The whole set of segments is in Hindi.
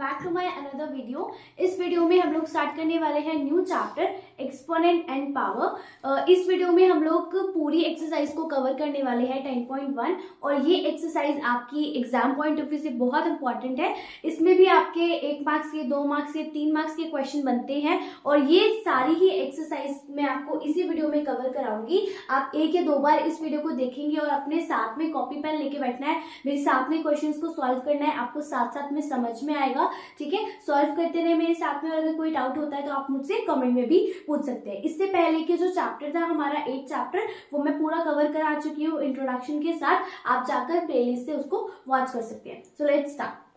Back to my another video. इस वीडियो में हम लोग स्टार्ट करने वाले हैं new chapter exponent and power. इस वीडियो में हम लोग पूरी एक्सरसाइज को कवर करने वाले हैं 10.1 और ये एक्सरसाइज आपकी एग्जाम पॉइंट ऑफ व्यू से बहुत इंपॉर्टेंट है। इसमें भी आपके 1 मार्क्स के, 2 मार्क्स के, 3 मार्क्स के क्वेश्चन बनते हैं और ये सारी ही एक्सरसाइज मैं आपको इसी वीडियो में कवर कराऊंगी। आप 1 या 2 बार इस वीडियो को देखेंगे और अपने साथ में कॉपी पेन लेके बैठना है, मेरे साथ में क्वेश्चंस को सॉल्व करना है, आपको साथ साथ में समझ में आएगा। ठीक है, सॉल्व करते रहे मेरे साथ में। अगर कोई डाउट होता है तो आप मुझसे कमेंट में भी पूछ सकते हैं। इससे पहले के जो चैप्टर था हमारा 8 चैप्टर, वो मैं पूरा कवर करा चुकी हूँ इंट्रोडक्शन के साथ। आप जाकर प्लेलिस्ट से उसको वॉच कर सकते हैं। So let's start.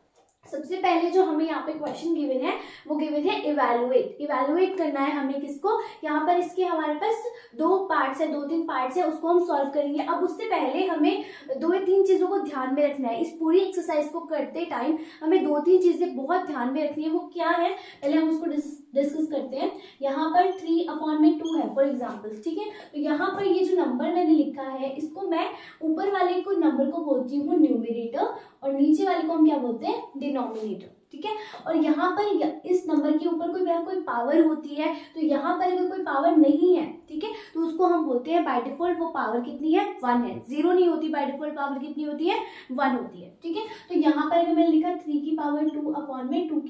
सबसे पहले जो हमें यहाँ पे क्वेश्चन गिवन है वो गिवन है इवैल्यूएट करना है हमें किसको। यहाँ पर इसके हमारे पास 2 पार्ट्स है, 2-3 पार्ट्स है, उसको हम सॉल्व करेंगे। अब उससे पहले हमें 2 या 3 चीजों को ध्यान में रखना है। इस पूरी एक्सरसाइज को करते टाइम हमें 2-3 चीजें बहुत ध्यान में रखनी है। वो क्या है, पहले हम उसको डिस्कस करते हैं। यहाँ पर 3/2 है फॉर एग्जाम्पल। ठीक है, तो यहाँ पर ये जो नंबर मैंने लिखा है इसको मैं ऊपर वाले को नंबर को बोलती हूँ न्यूमरेटर और नीचे वाले को हम क्या बोलते हैं, डिनोमिनेटर। ठीक है, और यहाँ पर इस नंबर के ऊपर कोई पावर होती है, तो यहाँ पर अगर कोई पावर नहीं है, ठीक है, तो उसको हम बोलते हैं बाय डिफॉल्ट वो पावर कितनी है, 1 है। 0 नहीं होती, बाय डिफॉल्ट पावर कितनी होती है, 1 होती है। ठीक है, तो यहाँ पर अगर मैंने लिखा 3/2 की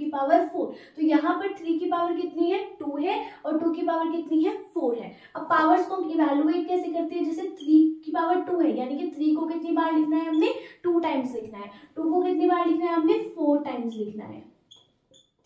पावर 4, तो यहाँ पर 3 की पावर कितनी है, 2 है और 2 की पावर कितनी है, 4 है। अब पावर्स को हम इवैल्यूएट कैसे करते हैं, जैसे 3 की पावर 2 है, यानी कि 3 को कितनी बार लिखना है हमने, 2 टाइम्स लिखना है। 2 को कितनी बार लिखना है हमने, 4 टाइम्स लिखना है।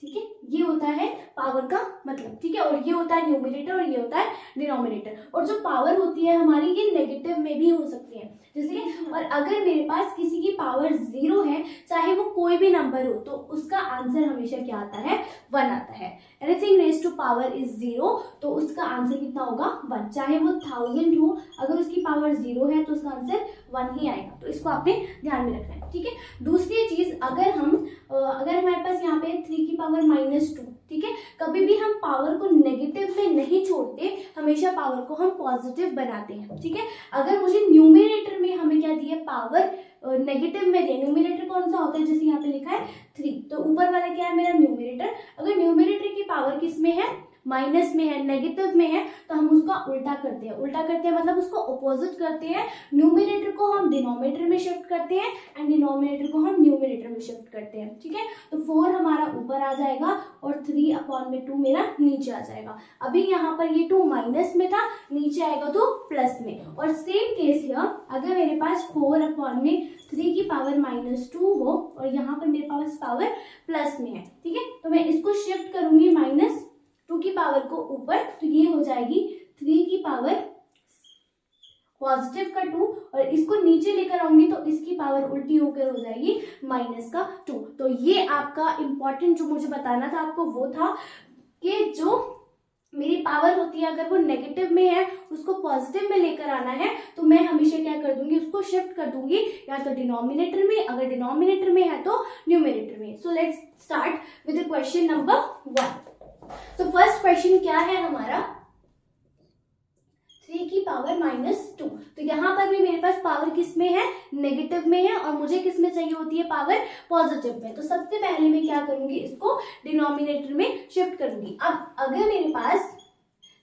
ठीक है, ये होता है पावर का मतलब। ठीक है, और ये होता है न्यूमरेटर और ये होता है डिनोमिनेटर। और जो पावर होती है हमारी ये नेगेटिव में भी हो सकती है, जैसे कि और अगर मेरे पास किसी की पावर 0 है, चाहे वो कोई भी नंबर हो, तो उसका आंसर हमेशा क्या आता है, 1 आता है। Anything raise to power is 0, तो उसका आंसर कितना होगा, 1। चाहे वो 1000 हो, अगर उसकी पावर 0 है तो उसका आंसर 1 ही आएगा। तो इसको आपने ध्यान में रखना है। ठीक है, दूसरी चीज, अगर हमारे पास यहाँ पे 3 की पावर -2, ठीक है, कभी भी हम पावर को नेगेटिव में नहीं छोड़ते, हमेशा पावर को हम पॉजिटिव बनाते हैं। ठीक है, अगर मुझे न्यूमरेटर में हमें क्या दिया, पावर नेगेटिव में दिया, न्यूमरेटर कौन सा होता है, जैसे यहाँ पे लिखा है 3, तो ऊपर वाला क्या है मेरा न्यूमरेटर। अगर न्यूमरेटर की पावर किस में है, माइनस में है, नेगेटिव में है, तो हम उसका उल्टा करते हैं मतलब उसको अपोजिट करते हैं। न्यूमरेटर को हम डिनोमिनेटर में शिफ्ट करते हैं एंड डिनोमिनेटर को हम न्यूमरेटर में शिफ्ट करते हैं। ठीक है, तो 4 हमारा ऊपर आ जाएगा और 3/2 मेरा नीचे आ जाएगा। अभी यहाँ पर ये 2 माइनस में था, नीचे आएगा तो प्लस में। और सेम केस है, अगर मेरे पास 4/3 की पावर -2 हो और यहाँ पर मेरे पास पावर प्लस में है, ठीक है, तो मैं इसको शिफ्ट करूंगी -2 की पावर को ऊपर, तो ये हो जाएगी 3 की पावर पॉजिटिव का 2 और इसको नीचे लेकर आऊंगी तो इसकी पावर उल्टी होकर हो जाएगी -2। तो ये आपका इंपॉर्टेंट जो मुझे बताना था आपको वो था कि जो मेरी पावर होती है अगर वो नेगेटिव में है, उसको पॉजिटिव में लेकर आना है, तो मैं हमेशा क्या कर दूंगी, उसको शिफ्ट कर दूंगी या तो डिनोमिनेटर में, अगर डिनोमिनेटर में है तो न्यूमरेटर में। So let's start with question number 1। तो फर्स्ट क्वेश्चन क्या है हमारा, 3 की पावर -2। तो यहाँ पर भी मेरे पास पावर किस में है, नेगेटिव में है, और मुझे किस में चाहिए होती है, पावर पॉजिटिव में। तो सबसे पहले मैं क्या करूंगी, इसको डिनोमिनेटर में शिफ्ट करूंगी। अब अगर मेरे पास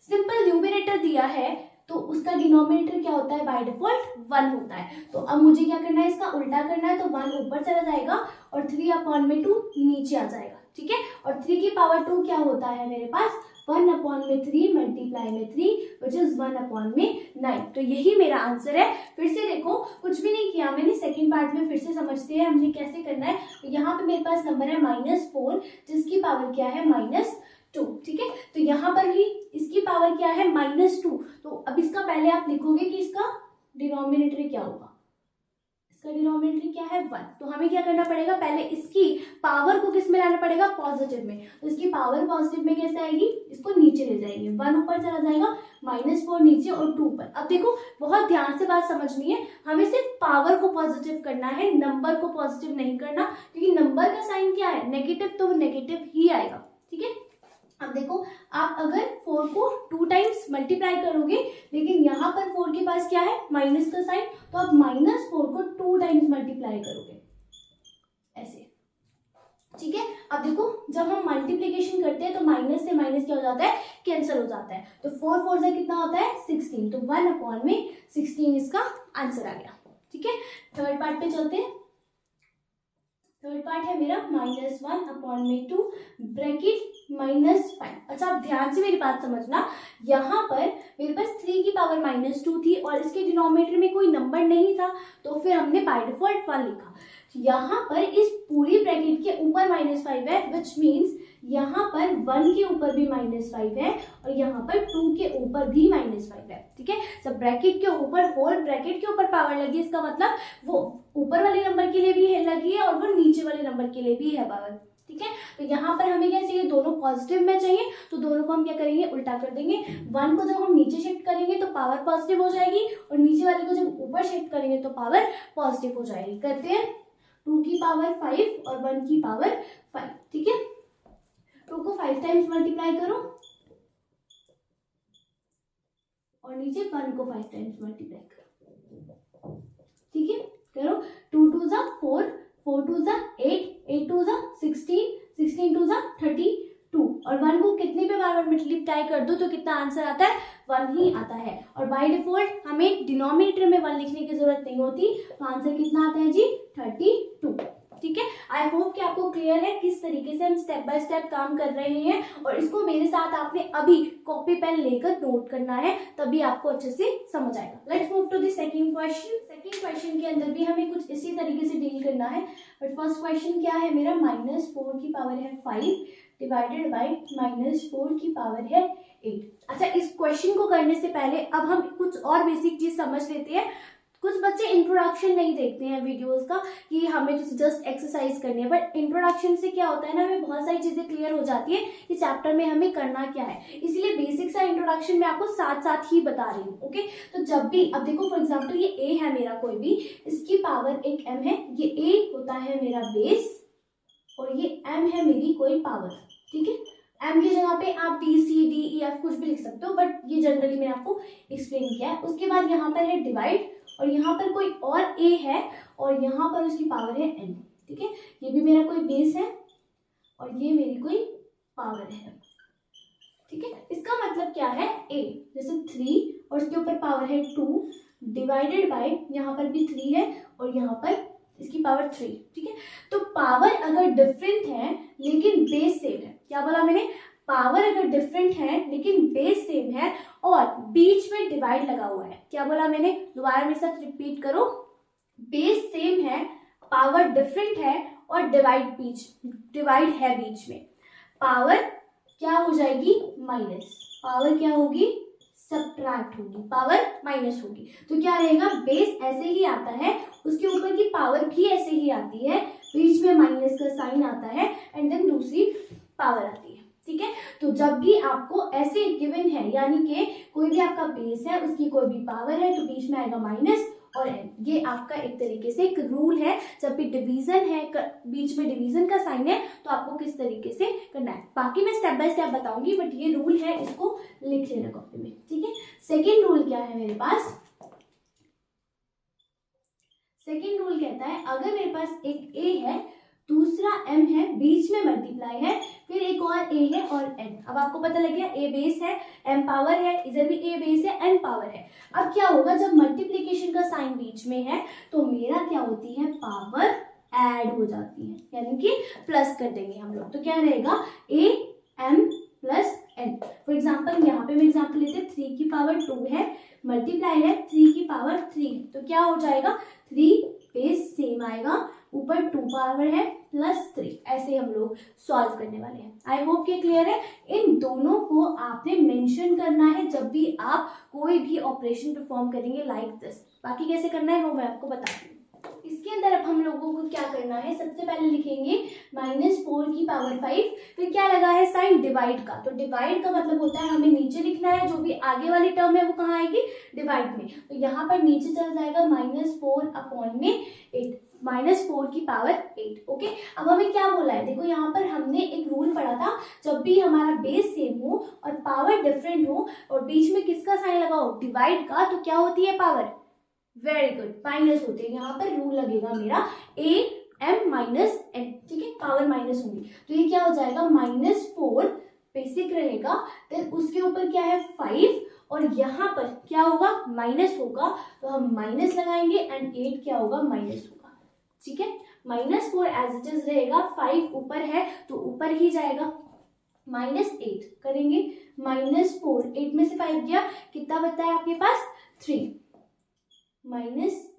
सिंपल न्यूमरेटर दिया है तो उसका डिनोमिनेटर क्या होता है, बाय डिफॉल्ट 1 होता है। तो अब मुझे क्या करना है, इसका उल्टा करना है, तो 1 ऊपर चला जाएगा और 3/2 नीचे आ जाएगा। ठीक है, और 3 की पावर 2 क्या होता है मेरे पास, 1/3 मल्टीप्लाई में 3 विच इज 1/9। तो यही मेरा आंसर है। फिर से देखो, कुछ भी नहीं किया मैंने, सेकंड पार्ट में फिर से समझते हैं हमने कैसे करना है। यहाँ पे मेरे पास नंबर है -4 जिसकी पावर क्या है, -2। ठीक है, तो यहाँ पर भी इसकी पावर क्या है, -2। तो अब इसका पहले आप लिखोगे कि इसका डिनोमिनेटर क्या होगा, इसका डिनोमिनेटर क्या है, 1। तो हमें क्या करना पड़ेगा, पहले इसकी पावर को किस में लाना पड़ेगा, पॉजिटिव में। तो इसकी पावर पॉजिटिव में कैसे आएगी, इसको नीचे ले जाएंगे, 1 ऊपर चला जाएगा, -4 नीचे और 2 ऊपर। अब देखो बहुत ध्यान से बात समझनी है, हमें सिर्फ पावर को पॉजिटिव करना है, नंबर को पॉजिटिव नहीं करना, क्योंकि नंबर का साइन क्या है, नेगेटिव, तो वो नेगेटिव ही आएगा। ठीक है, अब देखो आप अगर 4 को 2 टाइम्स मल्टीप्लाई करोगे, लेकिन यहाँ पर 4 के पास क्या है, माइनस का साइन, तो आप -4 को 2 टाइम्स मल्टीप्लाई करोगे ऐसे। ठीक है, अब देखो जब हम मल्टीप्लीकेशन करते हैं तो माइनस से माइनस क्या हो जाता है, कैंसिल हो जाता है। तो 4 4 से कितना होता है 16, तो 1/16 इसका आंसर आ गया। ठीक है, थर्ड पार्ट पे चलते हैं। थर्ड पार्ट है मेरा -1/2 ब्रैकेट -5। अच्छा आप ध्यान से मेरी बात समझना, यहाँ पर मेरे पास 3 की पावर -2 थी और इसके डिनोमिनेटर में कोई नंबर नहीं था, तो फिर हमने बाय डिफॉल्ट 1 लिखा। यहाँ पर इस पूरी ब्रैकेट के ऊपर -5 है, विच मीन्स यहाँ पर 1 के ऊपर भी -5 है और यहाँ पर 2 के ऊपर भी -5 है। ठीक है, सब ब्रैकेट के ऊपर, होल ब्रैकेट के ऊपर पावर लगी, इसका मतलब वो ऊपर वाले नंबर के लिए भी है लगी है और वो नीचे वाले नंबर के लिए भी है पावर। ठीक है, तो यहाँ पर हमें क्या चाहिए, दोनों पॉजिटिव में चाहिए, तो दोनों को हम क्या करेंगे, उल्टा कर देंगे। 1 को जब हम नीचे शिफ्ट करेंगे तो पावर पॉजिटिव हो जाएगी और नीचे वाले को जब ऊपर शिफ्ट करेंगे तो पावर पॉजिटिव हो जाएगी। करते हैं 2 की पावर 5 और 1 की पावर 5। ठीक है, 2 को 5 टाइम्स मल्टीप्लाई करो और नीचे 1 को 5 टाइम्स मल्टीप्लाई करो। ठीक है, करो 2 2 जा 4, 4 2 जा 8, 8 2 जा 16, 16 2 जा 32 और 1 को कितने पे बार बार मल्टीप्लाई कर दो तो कितना आंसर आता है, 1 ही आता है। और बाय डिफॉल्ट हमें डिनोमिनेटर में 1 लिखने की जरूरत नहीं होती, तो आंसर कितना आता है जी 32। ठीक है, आई होप कि आपको क्लियर है किस तरीके से हम स्टेप बाय स्टेप काम कर रहे हैं और इसको मेरे साथ आपने अभी कॉपी पेन लेकर नोट करना है, तभी आपको अच्छे से समझ आएगा। Let's move to the second question. Second question के अंदर भी हमें कुछ इसी तरीके से डील करना है, बट फर्स्ट क्वेश्चन क्या है मेरा, -4 की पावर है 5 डिवाइडेड बाय -4 की पावर है 8। अच्छा, इस क्वेश्चन को करने से पहले अब हम कुछ और बेसिक चीज समझ लेते हैं। कुछ बच्चे इंट्रोडक्शन नहीं देखते हैं वीडियोस का कि हमें जस्ट एक्सरसाइज करनी है, बट इंट्रोडक्शन से क्या होता है ना, हमें बहुत सारी चीजें क्लियर हो जाती है कि चैप्टर में हमें करना क्या है। इसलिए बेसिक सा इंट्रोडक्शन मैं आपको साथ साथ ही बता रही हूँ। ओके, तो जब भी अब देखो फॉर एग्जाम्पल ये ए है मेरा, कोई भी इसकी पावर एक m है, ये ए होता है मेरा बेस और ये m है मेरी कोई पावर। ठीक है, m की जगह पे आप b c d e f कुछ भी लिख सकते हो, बट ये जनरली मैंने आपको एक्सप्लेन किया है। उसके बाद यहाँ पर है डिवाइड और यहाँ पर कोई और a है और यहाँ पर उसकी पावर है n। ठीक है, ये भी मेरा कोई बेस है और ये मेरी कोई पावर है। ठीक है, इसका मतलब क्या है, a जैसे 3 और उसके ऊपर पावर है 2 डिवाइडेड बाय यहाँ पर भी 3 है और यहाँ पर इसकी पावर 3। ठीक है, तो पावर अगर डिफरेंट है लेकिन बेस सेम है, क्या बोला मैंने, पावर अगर डिफरेंट है लेकिन बेस सेम है और बीच में डिवाइड लगा हुआ है, क्या बोला मैंने, दोबारा मेरे साथ रिपीट करो, बेस सेम है, पावर डिफरेंट है और डिवाइड है बीच में, पावर क्या हो जाएगी, माइनस, पावर क्या होगी, सब्ट्रैक्ट होगी, पावर माइनस होगी। तो क्या रहेगा, बेस ऐसे ही आता है, उसके ऊपर की पावर भी ऐसे ही आती है, बीच में माइनस का साइन आता है एंड देन दूसरी पावर आती है। ठीक है, तो जब भी आपको ऐसे गिवन है, यानी कि कोई भी आपका बेस है, उसकी कोई भी पावर है, तो बीच में आएगा माइनस और n। ये आपका एक तरीके से एक रूल है, जब भी डिवीजन है, बीच में डिवीजन का साइन है, तो आपको किस तरीके से करना है। बाकी मैं स्टेप बाय स्टेप बताऊंगी, बट ये रूल है, इसको लिख लेना कॉपी में। ठीक है, सेकेंड रूल क्या है मेरे पास, सेकेंड रूल कहता है अगर मेरे पास एक a है, दूसरा m है, बीच में मल्टीप्लाई है, फिर एक और a है और n। अब आपको पता लग गया, a बेस है, m पावर है, इधर भी a बेस है, n पावर है। अब क्या होगा, जब मल्टीप्लिकेशन का साइन बीच में है तो मेरा क्या होती है, पावर ऐड हो जाती है, यानी कि प्लस कर देंगे हम लोग, तो क्या रहेगा, a m plus n। For example यहाँ पे मैं एग्जाम्पल लेते हैं, 3 की पावर 2 है, मल्टीप्लाई है 3 की पावर 3, तो क्या हो जाएगा, 3 बेस सेम आएगा, ऊपर 2 पावर है प्लस 3, ऐसे हम लोग सॉल्व करने वाले हैं। आई होप ये क्लियर है। इन दोनों को आपने मेंशन करना है जब भी आप कोई भी ऑपरेशन परफॉर्म करेंगे लाइक दिस। बाकी कैसे करना है वो मैं आपको बताती हूँ। इसके अंदर अब हम लोगों को क्या करना है, सबसे पहले लिखेंगे -4 की पावर 5, फिर क्या लगा है, साइन डिवाइड का, तो डिवाइड का मतलब होता है हमें नीचे लिखना है, जो भी आगे वाली टर्म है वो कहाँ आएगी, डिवाइड में, तो यहाँ पर नीचे चला जाएगा -4/8, -4 की पावर 8। ओके, अब हमें क्या बोला है, देखो यहाँ पर हमने एक रूल पढ़ा था, जब भी हमारा बेस सेम हो और पावर डिफरेंट हो और बीच में किसका साइन लगा हो, डिवाइड का, तो क्या होती है पावर, वेरी गुड, माइनस होते हैं। यहाँ पर रूल लगेगा मेरा a m माइनस n, ठीक है, पावर माइनस होगी तो ये क्या हो जाएगा -4 बेसिक रहेगा, देन उसके ऊपर क्या है 5 और यहाँ पर क्या होगा माइनस होगा तो हम माइनस लगाएंगे एंड 8 क्या होगा माइनस होगा, ठीक है। -4 एज इट इज रहेगा, 5 ऊपर है तो ऊपर ही जाएगा, -8 करेंगे, -4 8 में से 5 गया, कितना बचता है आपके पास 3, -3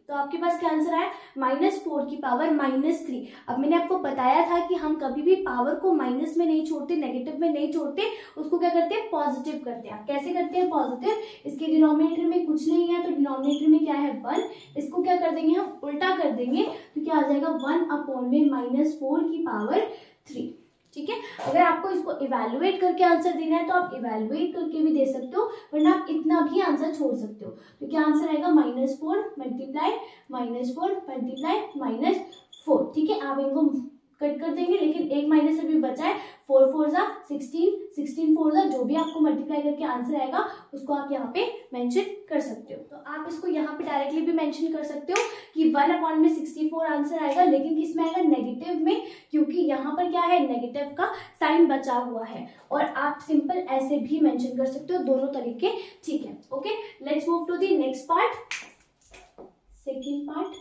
तो आपके पास क्या आंसर आया -4 की पावर -3। अब मैंने आपको बताया था कि हम कभी भी पावर को माइनस में नहीं छोड़ते, नेगेटिव में नहीं छोड़ते, उसको क्या करते हैं पॉजिटिव करते हैं। कैसे करते हैं पॉजिटिव, इसके डिनोमिनेटर में कुछ नहीं है तो डिनोमिनेटर में क्या है 1, इसको क्या कर देंगे हम उल्टा कर देंगे तो क्या आ जाएगा 1/-4 की पावर 3, ठीक है। अगर आपको इसको इवैल्यूएट करके आंसर देना है तो आप इवैल्यूएट करके भी दे सकते हो, वरना आप इतना भी आंसर छोड़ सकते हो। तो क्या आंसर आएगा -4 मल्टीप्लाई -4, ठीक है। आप इनको कट कर देंगे, लेकिन एक माइनस अभी बचा है, 4 4 जा 16, 16 4 जा, जो भी आपको मल्टीप्लाई करके आंसर आएगा उसको आप यहाँ पे मेंशन कर सकते हो। तो आप इसको यहाँ पे डायरेक्टली भी मेंशन कर सकते हो कि 1/64 आंसर आएगा, लेकिन किसमें आएगा नेगेटिव में, क्योंकि यहाँ पर क्या है नेगेटिव का साइन बचा हुआ है। और आप सिंपल ऐसे भी मेंशन कर सकते हो, दोनों तरीके ठीक है। Okay, let's move to the next part, second part,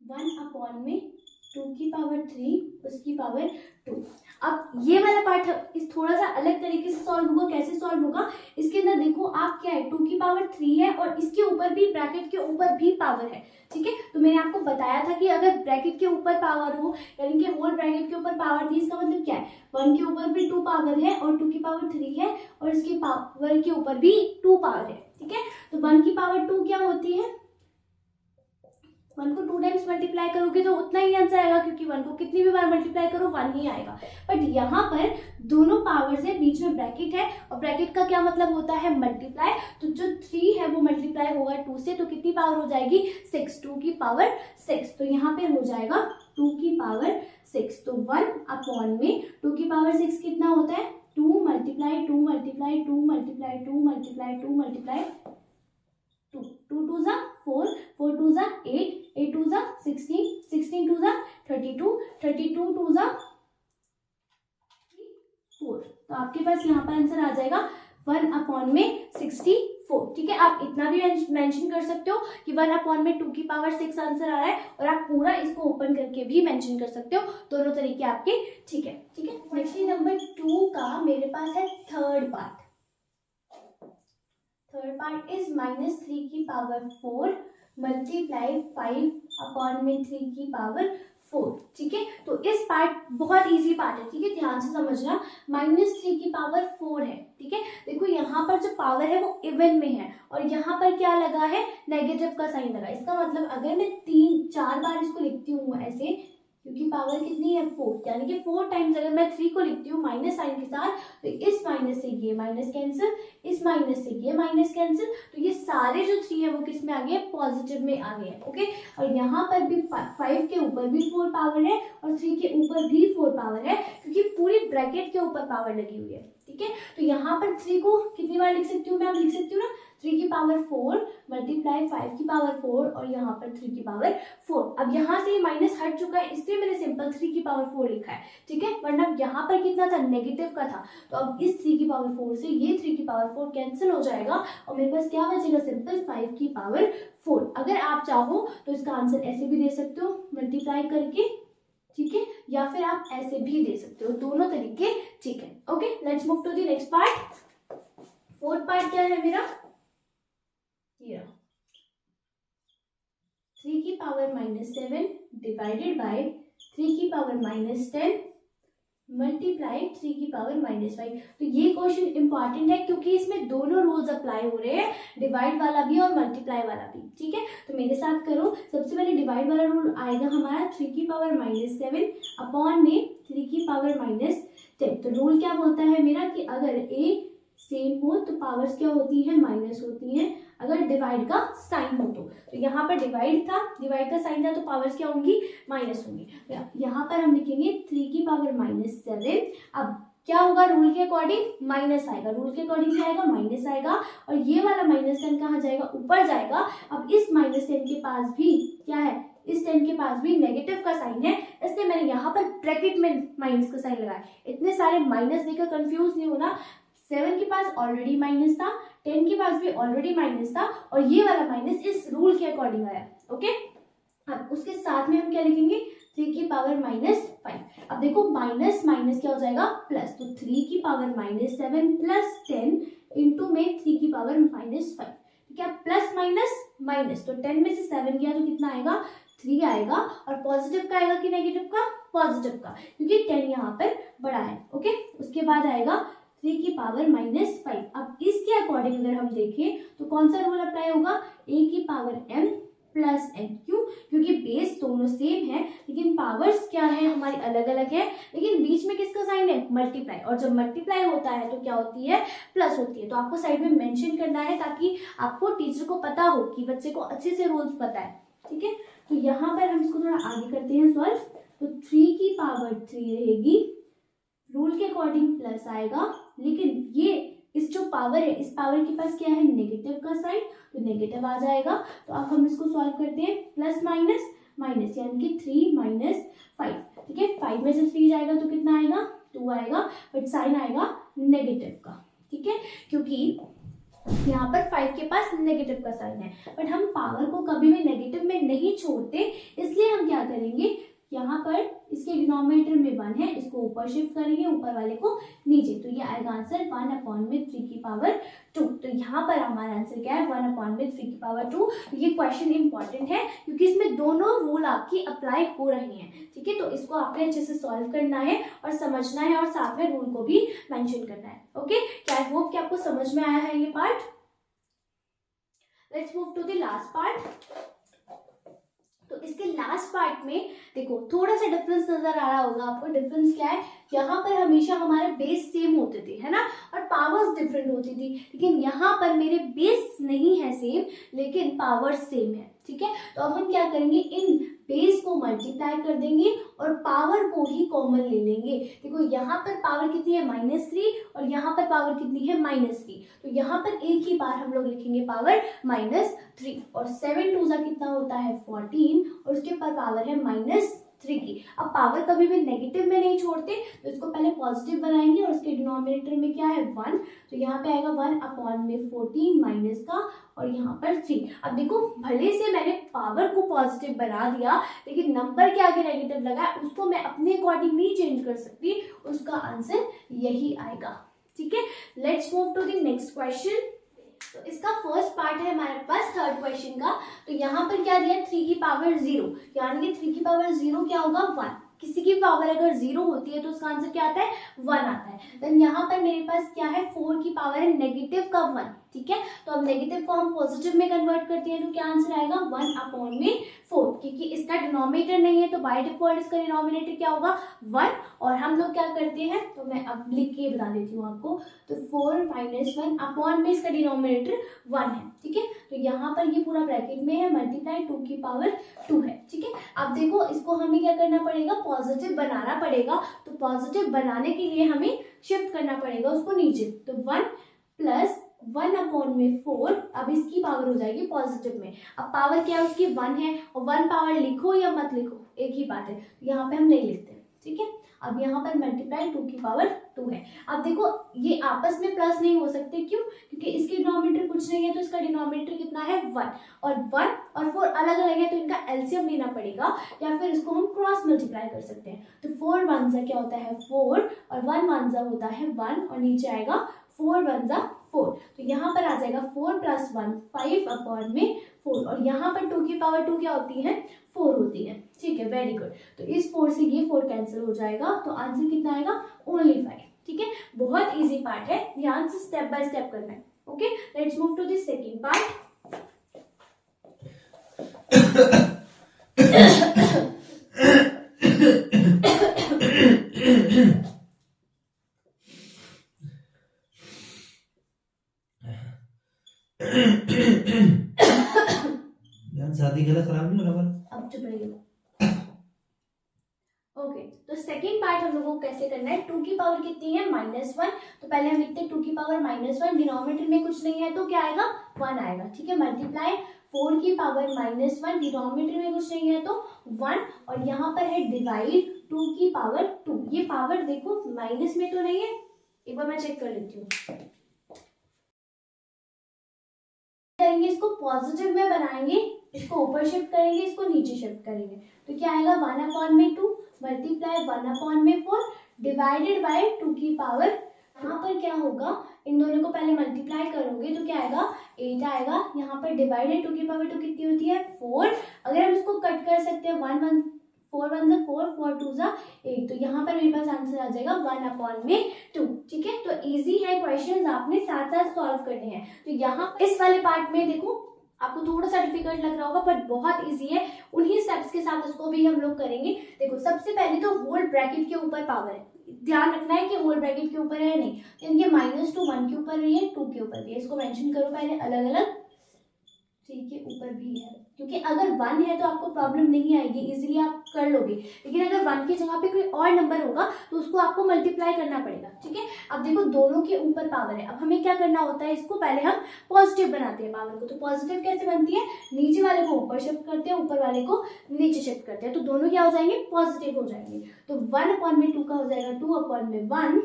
1/2 की पावर 3 उसकी पावर 2। अब ये वाला पार्ट इस थोड़ा सा अलग तरीके से सॉल्व होगा। कैसे सॉल्व होगा, इसके अंदर देखो आप क्या है 2 की पावर 3 है और इसके ऊपर भी ब्रैकेट के ऊपर भी पावर है, ठीक है। तो मैंने आपको बताया था कि अगर ब्रैकेट के ऊपर पावर हो, यानी कि होल ब्रैकेट के ऊपर पावर थी, इसका मतलब क्या है 1 के ऊपर भी 2 पावर है और 2 की पावर 3 है और इसके पावर के ऊपर भी 2 पावर है, ठीक है। तो 1 की पावर 2 क्या होती है, 1 को 2 टाइम्स मल्टीप्लाई करोगे तो उतना ही आंसर आएगा, क्योंकि 1 को कितनी भी बार मल्टीप्लाई करो 1 ही आएगा। बट यहाँ पर दोनों पावर्स है, बीच में ब्रैकेट है और ब्रैकेट का क्या मतलब होता है मल्टीप्लाई। तो जो 3 है वो मल्टीप्लाई होगा 2 से, तो कितनी पावर हो जाएगी 6, 2 की पावर 6। तो यहाँ पे हो जाएगा 2 की पावर 6। तो 1/2 की पावर 6 कितना होता है 2 multiply 2 multiply 2 multiply 2 multiply 2 multiply 2, 2 2 जा 4, 4 2 जा 8, 8 2 जा 16, 16 2 जा 32, 32 2 जा 4। तो आपके पास यहाँ पर आंसर आ जाएगा 1/64, ठीक है। आप इतना भी मेंशन कर सकते हो कि 1/2 की पावर 6 आंसर आ रहा है, और आप पूरा इसको ओपन करके भी मेंशन कर सकते हो, दोनों तरीके आपके ठीक है, ठीक है। क्वेश्चन नंबर 2 का मेरे पास है थर्ड पार्ट इज -3 की पावर 4 मल्टीप्लाई 5/3 की पावर 4, ठीक है। तो इस पार्ट बहुत इजी पार्ट है, ठीक है, ध्यान से समझना। -3 की पावर 4 है, ठीक है। देखो यहाँ पर जो पावर है वो इवन में है और यहाँ पर क्या लगा है नेगेटिव का साइन लगा। इसका मतलब अगर मैं 3-4 बार इसको लिखती हूँ ऐसे, क्योंकि पावर कितनी है 4, यानी कि 4 टाइम्स अगर मैं 3 को लिखती हूँ माइनस साइन के साथ, तो इस माइनस से ये माइनस कैंसिल, इस माइनस से ये माइनस कैंसिल, तो ये सारे जो 3 है वो किस में आ गए पॉजिटिव में आ गए, ओके। और यहाँ पर भी 5 के ऊपर भी 4 पावर है और 3 के ऊपर भी 4 पावर है, क्योंकि पूरी ब्रैकेट के ऊपर पावर लगी हुई है, ठीक है। तो यहाँ पर 3 को कितनी बार लिख सकती हूँ मैं, लिख सकती हूँ ना 3 की पावर 4 मल्टीप्लाई 5 की पावर 4 और यहाँ पर 3 की पावर 4। अब यहाँ से माइनस हट चुका है, इसलिए मैंने सिंपल 3 की पावर 4 लिखा है, ठीक है। वरना यहाँ पर कितना था नेगेटिव का था, तो अब इस 3 की पावर 4 से ये 3 की पावर 4 कैंसिल हो जाएगा और मेरे पास क्या बचेगा सिंपल 5 की पावर 4। अगर आप चाहो तो इसका आंसर ऐसे भी दे सकते हो मल्टीप्लाई करके, ठीक है, या फिर आप ऐसे भी दे सकते हो, दोनों तरीके ठीक है। Okay, let's move to the next part. Fourth part क्या है मेरा, 3 की पावर -7 डिवाइडेड बाय 3 की पावर -10 मल्टीप्लाई 3 की पावर -5। तो ये क्वेश्चन इंपॉर्टेंट है क्योंकि इसमें दोनों रूल्स अप्लाई हो रहे हैं, डिवाइड वाला भी और मल्टीप्लाई वाला भी, ठीक है। तो मेरे साथ करो, सबसे पहले डिवाइड वाला रूल आएगा हमारा 3 की पावर -7 अपॉन में 3 की पावर -10। तो रूल क्या बोलता है मेरा कि अगर a सेम हो तो पावर्स क्या होती है माइनस होती हैं, अगर डिवाइड का साइन हो तो यहाँ पर डिवाइड था, डिवाइड का साइन था तो पावर्स क्या होंगी माइनस होंगी। यहाँ पर हम लिखेंगे 3 की पावर -7। अब क्या होगा रूल के अकॉर्डिंग, माइनस आएगा, रूल के अकॉर्डिंग क्या आएगा, माइनस आएगा, और ये वाला -10 कहाँ जाएगा, ऊपर जाएगा। अब इस -10 के पास भी क्या है, इस 10 के पास भी नेगेटिव का साइन है, इसलिए मैंने यहाँ पर ब्रैकेट में माइनस का साइन लगाया। इतने सारे माइनस देकर कंफ्यूज नहीं होना, 7 के पास ऑलरेडी माइनस था, 10 के पास भी ऑलरेडी माइनस था, और ये वाला माइनस इस रूल के अकॉर्डिंग आया। ओके, अब उसके साथ में हम क्या लिखेंगे, 3 की पावर -5। अब देखो माइनस माइनस क्या हो जाएगा, प्लस, तो 3 की पावर -7 प्लस 10 इंटू में 3 की पावर -5, क्या प्लस माइनस माइनस, तो 10 में से 7 गया तो कितना आएगा, 3 आएगा, और पॉजिटिव का आएगा कि नेगेटिव का, पॉजिटिव का, क्योंकि 10 यहाँ पर बड़ा है। ओके, उसके बाद आएगा 3 की पावर -5। अब इसके अकॉर्डिंग अगर हम देखें तो कौन सा रूल अप्लाई होगा, a की पावर m प्लस n, क्यों, क्योंकि बेस दोनों सेम है लेकिन पावर्स क्या है हमारी अलग अलग है, लेकिन बीच में किसका साइन है, मल्टीप्लाई, और जब मल्टीप्लाई होता है तो क्या होती है, प्लस होती है। तो आपको साइड में मेंशन करना है ताकि आपको टीचर को पता हो कि बच्चे को अच्छे से रूल्स पता है। ठीक है, तो यहाँ पर हम इसको थोड़ा आगे करते हैं सॉल्व। तो 3 की पावर 3 रहेगी, रूल के अकॉर्डिंग प्लस आएगा, लेकिन ये इस जो पावर है, इस पावर के पास क्या है, नेगेटिव का साइन, तो नेगेटिव आ जाएगा। तो अब हम इसको सॉल्व करते हैं, प्लस माइनस माइनस, यानी कि 3 - 5। ठीक है, 5 में से 3 जाएगा तो कितना आएगा, 2 आएगा, बट साइन आएगा नेगेटिव का। ठीक है, क्योंकि यहाँ पर 5 के पास नेगेटिव का साइन है, बट हम पावर को कभी भी नेगेटिव में नहीं छोड़ते, इसलिए हम क्या करेंगे, यहाँ पर इसके डिनोमिनेटर में 1 है, इसको ऊपर शिफ्ट करेंगे, ऊपर वाले को नीचे, तो ये आएगा आंसर 1/3 की पावर 2। तो यहाँ पर हमारा आंसर क्या है, 1/3 की पावर 2। ये क्वेश्चन इंपॉर्टेंट है क्योंकि इसमें दोनों रूल आपकी अप्लाई हो रहे हैं। ठीक है, तो इसको आपने अच्छे से सॉल्व करना है और समझना है, और साथ में रूल को भी मेंशन करना है। ओके, क्या आई होप कि आपको समझ में आया है ये part. Let's move to the last part. तो इसके लास्ट पार्ट में देखो थोड़ा सा डिफरेंस नजर आ रहा होगा आपको। डिफरेंस क्या है, यहाँ पर हमेशा हमारे बेस सेम होते थे, है ना, और पावर्स डिफरेंट होती थी, लेकिन यहाँ पर मेरे बेस नहीं है सेम, लेकिन पावर्स सेम है। ठीक है, तो अब हम क्या करेंगे, इन बेस को मल्टीप्लाई कर देंगे और पावर को ही कॉमन ले लेंगे। देखो यहाँ पर पावर कितनी है, -3, और यहाँ पर पावर कितनी है, -3, तो यहाँ पर एक ही बार हम लोग लिखेंगे पावर -3, और 7 2 कितना होता है 14, और उसके ऊपर पावर है -3 की। अब पावर कभी भी नेगेटिव में नहीं छोड़ते, तो इसको पहले पॉजिटिव बनाएंगे, और उसके डिनोमिनेटर में क्या है 1, तो यहाँ पे आएगा 1/14 माइनस का, और यहाँ पर 3। अब देखो भले से मैंने पावर को पॉजिटिव बना दिया, लेकिन नंबर के आगे नेगेटिव लगा, उसको मैं अपने अकॉर्डिंग नहीं चेंज कर सकती, उसका आंसर यही आएगा। ठीक है, let's move to the next question. तो इसका फर्स्ट पार्ट है हमारे पास थर्ड क्वेश्चन का। तो यहाँ पर क्या दिया, 3 की पावर 0, यानी कि 3 की पावर 0 क्या होगा, 1। किसी की पावर अगर 0 होती है तो उसका आंसर क्या आता है, 1 आता है। देन यहाँ पर मेरे पास क्या है, 4 की पावर है नेगेटिव का 1। ठीक है, तो अब नेगेटिव को हम पॉजिटिव में कन्वर्ट करते हैं, तो क्या आंसर आएगा 1/4, क्योंकि इसका डिनोमिनेटर नहीं है, तो बाय डिफॉल्ट इसका डिनोमिनेटर क्या होगा 1। और हम लोग क्या करते हैं, तो मैं अब लिख के बता देती हूँ आपको। तो 4 - 1 अपॉन में इसका डिनोमिनेटर 1 है। ठीक है, तो यहाँ पर ये पूरा ब्रैकेट में है, मल्टीप्लाई 2 की पावर 2 है। ठीक है, अब देखो इसको हमें क्या करना पड़ेगा, पॉजिटिव बनाना पड़ेगा। तो पॉजिटिव बनाने के लिए हमें शिफ्ट करना पड़ेगा उसको नीचे, तो 1 + 1/4, अब इसकी पावर हो जाएगी पॉजिटिव में। अब पावर क्या है उसकी 1 है, और 1 पावर लिखो या मत लिखो एक ही बात है, यहाँ पे हम नहीं लिखते। ठीक है, अब यहाँ पर मल्टीप्लाई 2 की पावर 2 है। अब देखो ये आपस में प्लस नहीं हो सकते, क्यों, क्योंकि इसके डिनोमिनेटर कुछ नहीं है, तो इसका डिनोमिनेटर कितना है 1, और 1 और 4 अलग अलग है, तो इनका एलसीएम लेना पड़ेगा, या फिर इसको हम क्रॉस मल्टीप्लाई कर सकते हैं। तो 4 1 क्या होता है 4, और 1 1 होता है 1, और नीचे आएगा 4 1 4। तो यहाँ पर आ जाएगा 4 + 1 5/4, और यहाँ पर 2 की पावर 2 क्या होती है 4 होती है। ठीक है, वेरी गुड। तो इस 4 से ये 4 कैंसिल हो जाएगा, तो आंसर कितना आएगा ओनली 5। ठीक है, बहुत इजी पार्ट है, ध्यान से स्टेप बाय स्टेप करना है। Okay, let's move to the second part. यार शादी गला खराब नहीं हो रहा। अब चुप रहिए। ओके, तो सेकेंड पार्ट हम लोगों को कैसे करना है, 2 की पावर कितनी है -1, तो पहले हम लिखते हैं 2 की पावर -1, डिनोमिनेटर में कुछ नहीं है तो क्या आएगा 1 आएगा, ठीक है। मल्टीप्लाई 4 की पावर -1, डिनोमिनेटर में कुछ नहीं है तो 1, और यहाँ पर है डिवाइड 2 की पावर 2, ये पावर देखो माइनस में तो नहीं है, एक बार मैं चेक कर लेती हूँ। करेंगे इसको पॉजिटिव में बनाएंगे, इसको ऊपर शिफ्ट करेंगे, इसको नीचे शिफ्ट करेंगे, तो क्या आएगा 1/2 मल्टीप्लाई 1/4 डिवाइडेड बाय 2 की पावर, यहाँ पर क्या होगा, इन दोनों को पहले मल्टीप्लाई करोगे तो क्या आएगा 8 आएगा, यहाँ पर डिवाइडेड 2 की पावर 2 कितनी होती है 4, अगर हम इसको कट कर सकते हैं 4 1 4 4 2 8, तो यहाँ पर मेरे पास आंसर आ जाएगा 1/2, ठीक है। तो इजी है, क्वेश्चंस आपने साथ साथ सॉल्व करने हैं। तो यहाँ इस वाले पार्ट में देखो आपको थोड़ा सा डिफिकल्ट लग रहा होगा बट बहुत इजी है, उन्हीं स्टेप्स के साथ उसको भी हम लोग करेंगे। देखो सबसे पहले तो होल ब्रैकेट के ऊपर पावर है, ध्यान रखना है कि होल ब्रैकेट के ऊपर है या नहीं, तो इनके -2 1 के ऊपर भी है 2 के ऊपर भी है, इसको मेंशन करो पहले अलग अलग, 3 के ऊपर भी है, क्योंकि अगर 1 है तो आपको प्रॉब्लम नहीं आएगी, इजीली आप कर लोगे, लेकिन अगर 1 की जगह पे कोई और नंबर होगा तो उसको आपको मल्टीप्लाई करना पड़ेगा, ठीक है। अब देखो दोनों के ऊपर पावर है, अब हमें क्या करना होता है, इसको पहले हम पॉजिटिव बनाते हैं पावर को, तो पॉजिटिव कैसे बनती है, नीचे वाले को ऊपर शिफ्ट करते हैं, ऊपर वाले को नीचे शिफ्ट करते हैं, तो दोनों क्या हो जाएंगे पॉजिटिव हो जाएंगे, तो 1/2 का हो जाएगा 2/1,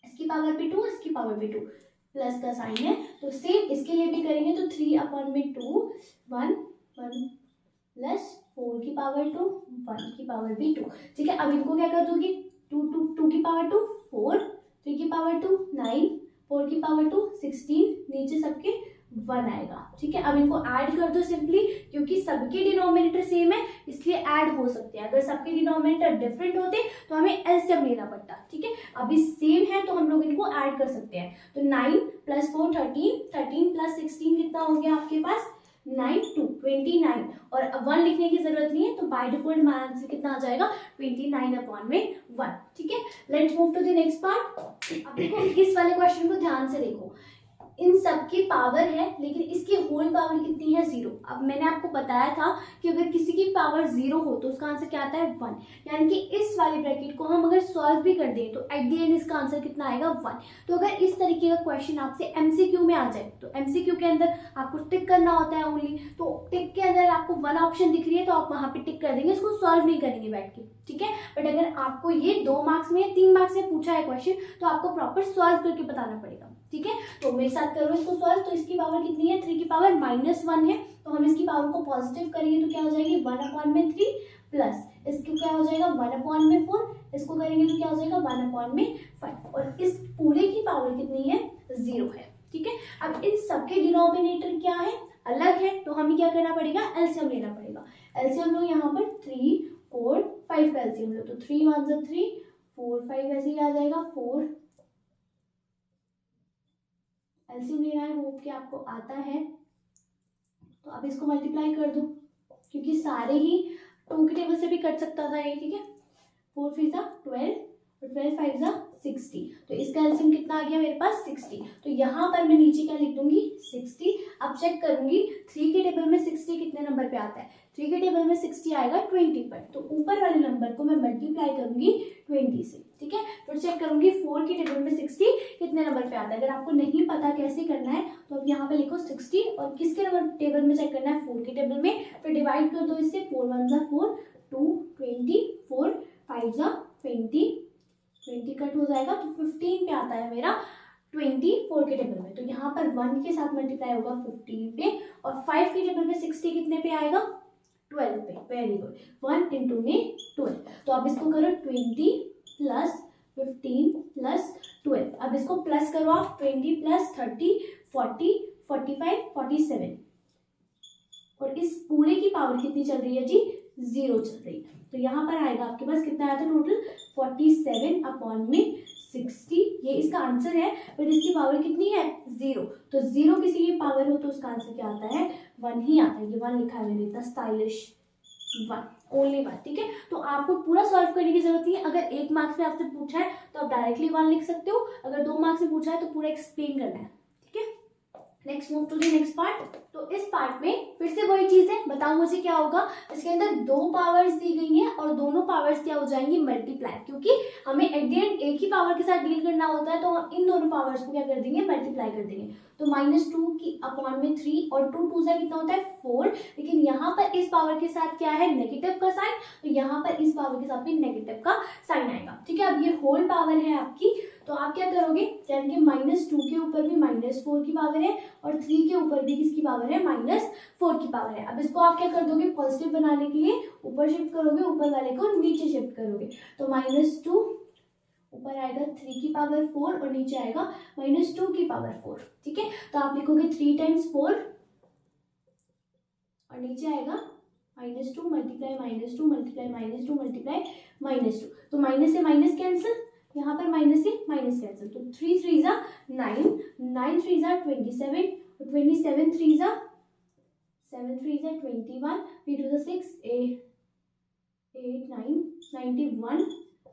इसकी पावर पे 2, इसकी पावर पे 2, प्लस का साइन है, तो सेम इसके लिए भी करेंगे, तो 3/2 1 1 प्लस 4 की पावर 2 1 की पावर भी 2, ठीक है। अब इनको क्या कर दोगी, 2 की पावर 2 4, 3 की पावर 2 9, 4 की पावर 2 16, नीचे सबके 1 आएगा, ठीक है। अब इनको ऐड कर दो सिंपली, क्योंकि सबके डिनोमिनेटर सेम है इसलिए ऐड हो सकते हैं, अगर सबके डिनोमिनेटर डिफरेंट होते तो हमें एलसीएम लेना पड़ता, ठीक है। अभी सेम है तो हम लोग इनको ऐड कर सकते हैं, तो 9 + 4 13, 13 + 16 कितना हो गया आपके पास 9 2 29, और 1 लिखने की जरूरत नहीं है, तो बाय डिफॉल्ट हमारा आंसर कितना आ जाएगा 29/1, ठीक है। Let's move to the next part. अब देखो इस वाले क्वेश्चन को ध्यान से देखो, इन सब की पावर है लेकिन इसकी होल पावर कितनी है 0। अब मैंने आपको बताया था कि अगर किसी की पावर 0 हो तो उसका आंसर क्या आता है 1, यानी कि इस वाली ब्रैकेट को हम अगर सॉल्व भी कर दें तो एट द एंड इसका आंसर कितना आएगा 1। तो अगर इस तरीके का क्वेश्चन आपसे एमसीक्यू में आ जाए तो एमसीक्यू के अंदर आपको टिक करना होता है ओनली, तो टिक के अंदर आपको 1 ऑप्शन दिख रही है तो आप वहां पे टिक कर देंगे, इसको सॉल्व नहीं करेंगे बैठ के, ठीक है। बट अगर आपको ये 2 मार्क्स में या 3 मार्क्स में पूछा है क्वेश्चन तो आपको प्रॉपर सॉल्व करके बताना पड़ेगा, ठीक है। तो मेरे साथ करो इसको सॉल्व, तो इसकी पावर कितनी है 3 की पावर -1 है, तो हम इसकी पावर को पॉजिटिव करेंगे तो क्या हो जाएगी 1/3 प्लस इसको क्या हो जाएगा 1/4, इसको करेंगे तो क्या हो जाएगा 1/5, और इस पूरे की पावर कितनी है 0 है, ठीक है। अब इन सबके डिनोमिनेटर क्या है अलग है, तो हमें क्या करना पड़ेगा एलसीएम लेना पड़ेगा। एलसीएम लो यहाँ पर 3 4 5 का एलसीएम लो, तो 3 1 3 4 5 ऐसे ही आ जाएगा 4, एलसीएम लेना है, होप कि आपको आता है। तो अब इसको मल्टीप्लाई कर दो, क्योंकि सारे ही 2 के टेबल से भी कट सकता था ये, ठीक है। 4 3 12 और 12 5 60, तो इसका एलसीएम कितना आ गया मेरे पास 60, तो यहाँ पर मैं नीचे क्या लिख दूंगी 60। अब चेक करूंगी 3 के टेबल में 60 कितने नंबर पे आता है, 3 के टेबल में 60 आएगा 20 पर, तो ऊपर वाले नंबर को मैं मल्टीप्लाई करूंगी 20 से, ठीक है। तो चेक करूंगी 4 के टेबल में 60 कितने नंबर पे आता है, अगर आपको नहीं पता कैसे करना है तो अब यहाँ पे लिखो 60, और किसके नंबर टेबल में चेक करना है 4 के टेबल में, तो डिवाइड कर दो इससे, 4 1 4 2 20 4 5 20 20 कट हो जाएगा तो 15 पे आता है मेरा 24 के टेबल में, तो यहाँ पर 1 के साथ मल्टीप्लाई होगा 15 पे, और 5 के टेबल में 60 कितने पे आएगा 12 पे, वेरी गुड, 1 इंटू में 12, तो अब इसको करो 20 प्लस 15 प्लस 12, अब इसको प्लस करो आप 20 प्लस 30 40 45 47, और इस पूरे की पावर कितनी चल रही है जी 0 चल रही है, तो यहाँ पर आएगा आपके पास कितना आया था टोटल 47/60, ये इसका आंसर है, बट इसकी पावर कितनी है 0, तो 0 किसी की पावर हो तो उसका आंसर क्या आता है 1 ही आता है, ये 1 लिखा है मैंने, इतना स्टाइलिश 1 ओनली 1, ठीक है। तो आपको पूरा सॉल्व करने की जरूरत नहीं है, अगर 1 मार्क्स में आपसे पूछा है तो आप डायरेक्टली 1 लिख सकते हो, अगर 2 मार्क्स में पूछा है तो पूरा एक्सप्लेन करना है, ठीक है। Next move to the next part. तो इस पार्ट में फिर से वही चीज है, बताओ मुझे क्या होगा। इसके अंदर दो पावर्स दी गई हैं और दोनों पावर्स क्या हो जाएंगी, मल्टीप्लाई, क्योंकि हमें एट द एंड एक ही पावर के साथ डील करना होता है, तो हम इन दोनों पावर्स को क्या कर देंगे, मल्टीप्लाई कर देंगे। तो -2 की अपॉन में 3 और 2 2 से कितना होता है 4, लेकिन यहाँ पर इस पावर के साथ क्या है, नेगेटिव का साइन, तो यहाँ पर इस पावर के साथ भी नेगेटिव का साइन आएगा। ठीक है, अब ये होल पावर है आपकी, तो आप क्या करोगे, यानी कि -2 के ऊपर भी -4 की पावर है और 3 के ऊपर भी किसकी पावर है, -4 की पावर है। अब इसको आप क्या कर दोगे, पॉजिटिव बनाने के लिए ऊपर शिफ्ट करोगे, ऊपर वाले को नीचे शिफ्ट करोगे। तो -2 ऊपर आएगा 3 की पावर 4 और नीचे आएगा -2 की पावर 4। ठीक है, तो आप लिखोगे 3 टाइम्स 4 और नीचे आएगा -2 मल्टीप्लाई -2 मल्टीप्लाई -2 मल्टीप्लाई -2। तो माइनस से माइनस कैंसिल, यहाँ पर माइनस से माइनस कैंसिल, तो 3 3 जा 9, 9 3 जा 27, 27 3 जा 7 3 जा 21, 3 2 जा 6, 8 9 91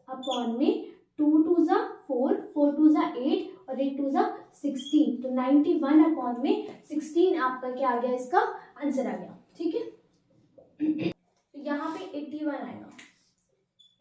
अपॉन में 2 2 जा 4, 4 2 जा 8 और 8 2 जा 16, तो 91 अपॉन में 16 आपका क्या आ गया, इसका आंसर आ गया। ठीक है, तो यहाँ पे 81 आएगा।